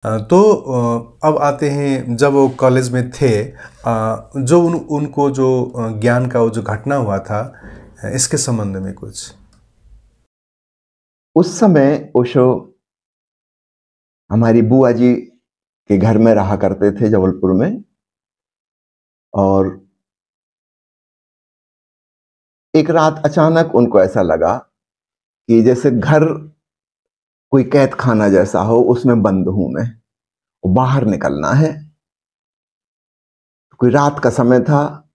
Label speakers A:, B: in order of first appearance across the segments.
A: अब आते हैं जब वो कॉलेज में थे। जो उनको जो ज्ञान का वो जो घटना हुआ था, इसके संबंध में कुछ।
B: उस समय ओशो हमारी बुआ जी के घर में रहा करते थे जबलपुर में। और एक रात अचानक उनको ऐसा लगा कि जैसे घर कोई कैद खाना जैसा हो, उसमें बंद हूं मैं, बाहर निकलना है। कोई रात का समय था,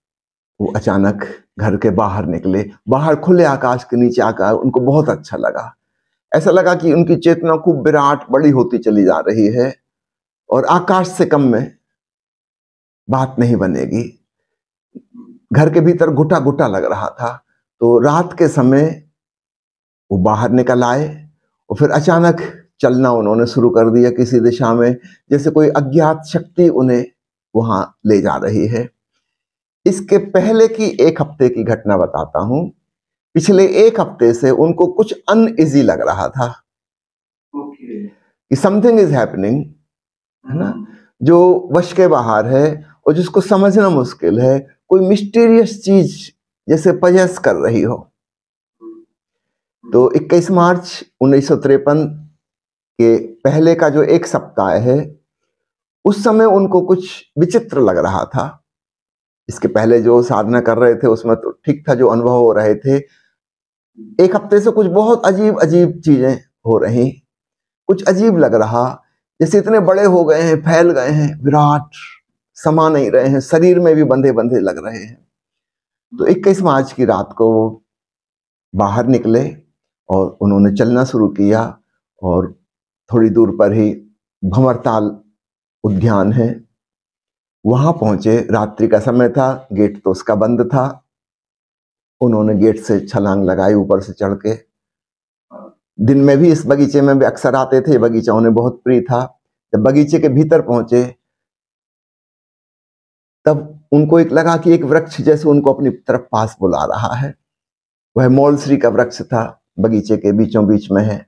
B: वो अचानक घर के बाहर निकले। बाहर खुले आकाश के नीचे आकर उनको बहुत अच्छा लगा। ऐसा लगा कि उनकी चेतना खूब विराट बड़ी होती चली जा रही है और आकाश से कम में बात नहीं बनेगी। घर के भीतर घुटा घुटा लग रहा था। तो रात के समय वो बाहर निकल आए और फिर अचानक चलना उन्होंने शुरू कर दिया किसी दिशा में, जैसे कोई अज्ञात शक्ति उन्हें वहां ले जा रही है। इसके पहले की एक हफ्ते की घटना बताता हूं। पिछले एक हफ्ते से उनको कुछ अनइजी लग रहा था कि समथिंग इज हैपनिंग, है ना, जो वश के बाहर है और जिसको समझना मुश्किल है। कोई मिस्टीरियस चीज जैसे पजेस कर रही हो। तो 21 मार्च 1953 के पहले का जो एक सप्ताह है, उस समय उनको कुछ विचित्र लग रहा था। इसके पहले जो साधना कर रहे थे उसमें तो ठीक था, जो अनुभव हो रहे थे। एक हफ्ते से कुछ बहुत अजीब अजीब चीजें हो रही। कुछ अजीब लग रहा, जैसे इतने बड़े हो गए हैं, फैल गए हैं, विराट, समा नहीं रहे हैं, शरीर में भी बंधे बंधे लग रहे हैं। तो 21 मार्च की रात को वो बाहर निकले और उन्होंने चलना शुरू किया। और थोड़ी दूर पर ही भंवरताल उद्यान है, वहां पहुंचे। रात्रि का समय था, गेट तो उसका बंद था। उन्होंने गेट से छलांग लगाई ऊपर से चढ़ के। दिन में भी इस बगीचे में भी अक्सर आते थे, बगीचा उन्हें बहुत प्रिय था। जब बगीचे के भीतर पहुंचे तब उनको एक लगा कि एक वृक्ष जैसे उनको अपनी तरफ पास बुला रहा है। वह मौलश्री का वृक्ष था, बगीचे के बीचों बीच में है।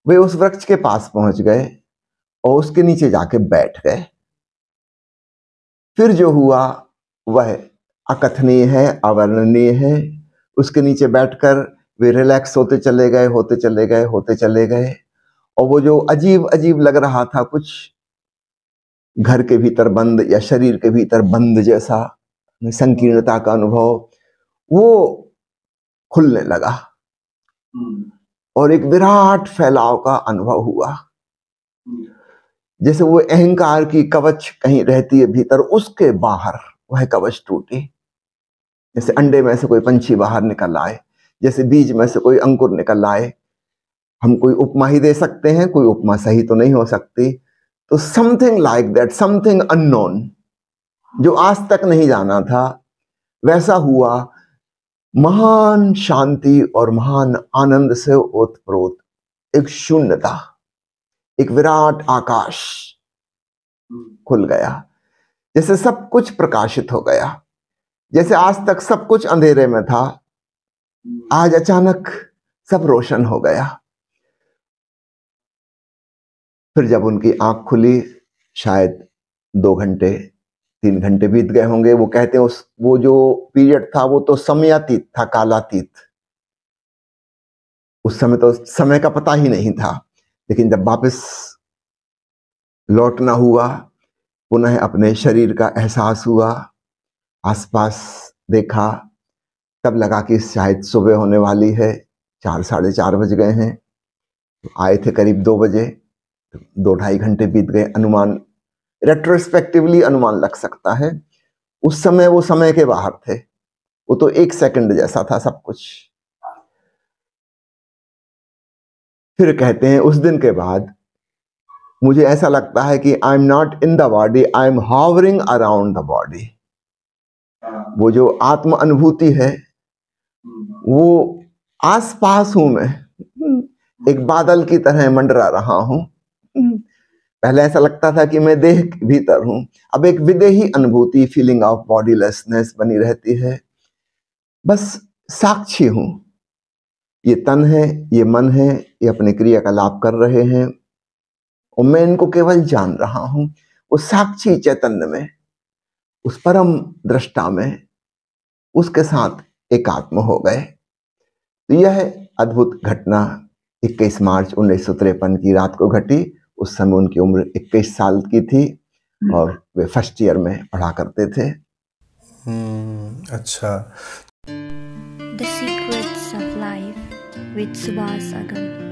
B: वे उस वृक्ष के पास पहुंच गए और उसके नीचे जाके बैठ गए। फिर जो हुआ वह अकथनीय है, अवर्णनीय है। उसके नीचे बैठकर वे रिलैक्स होते चले गए, होते चले गए, होते चले गए। और वो जो अजीब अजीब लग रहा था, कुछ घर के भीतर बंद या शरीर के भीतर बंद जैसा संकीर्णता का अनुभव, वो खुलने लगा और एक विराट फैलाव का अनुभव हुआ। जैसे वो अहंकार की कवच कहीं रहती है भीतर, उसके बाहर वह कवच टूटी। जैसे अंडे में से कोई पंछी बाहर निकल आए, जैसे बीज में से कोई अंकुर निकल आए। हम कोई उपमा ही दे सकते हैं, कोई उपमा सही तो नहीं हो सकती। तो something like that, something unknown, जो आज तक नहीं जाना था, वैसा हुआ। महान शांति और महान आनंद से ओतप्रोत एक शून्यता, एक विराट आकाश खुल गया। जैसे सब कुछ प्रकाशित हो गया। जैसे आज तक सब कुछ अंधेरे में था, आज अचानक सब रोशन हो गया। फिर जब उनकी आंख खुली, शायद 2 घंटे 3 घंटे बीत गए होंगे। वो कहते हैं उस वो जो पीरियड था वो तो समयातीत था, कालातीत। उस समय तो समय का पता ही नहीं था। लेकिन जब वापस लौटना हुआ, पुनः अपने शरीर का एहसास हुआ, आसपास देखा, तब लगा कि शायद सुबह होने वाली है। 4 साढ़े 4 बज गए हैं। आए थे करीब 2 बजे, 2 ढाई घंटे बीत गए। अनुमान रेट्रोस्पेक्टिवली अनुमान लग सकता है। उस समय वो समय के बाहर थे। वो तो 1 सेकंड जैसा था सब कुछ। फिर कहते हैं उस दिन के बाद मुझे ऐसा लगता है कि I am not in the body, I am hovering around the body. वो जो आत्म अनुभूति है, वो आसपास हूं मैं, एक बादल की तरह मंडरा रहा हूं। पहले ऐसा लगता था कि मैं देह के भीतर हूं, अब एक विदेही अनुभूति, फीलिंग ऑफ बॉडीलेसनेस बनी रहती है। बस साक्षी हूं। ये तन है, ये मन है, ये अपने क्रियाकलाप कर रहे हैं और मैं इनको केवल जान रहा हूं। वो साक्षी चैतन्य में, उस परम दृष्टा में उसके साथ एकात्म हो गए। तो यह अद्भुत घटना 21 मार्च 1953 की रात को घटी। उस समय उनकी उम्र 21 साल की थी और वे फर्स्ट ईयर में पढ़ा करते थे।
A: अच्छा।
C: The Secrets of Life with Subhas Agam।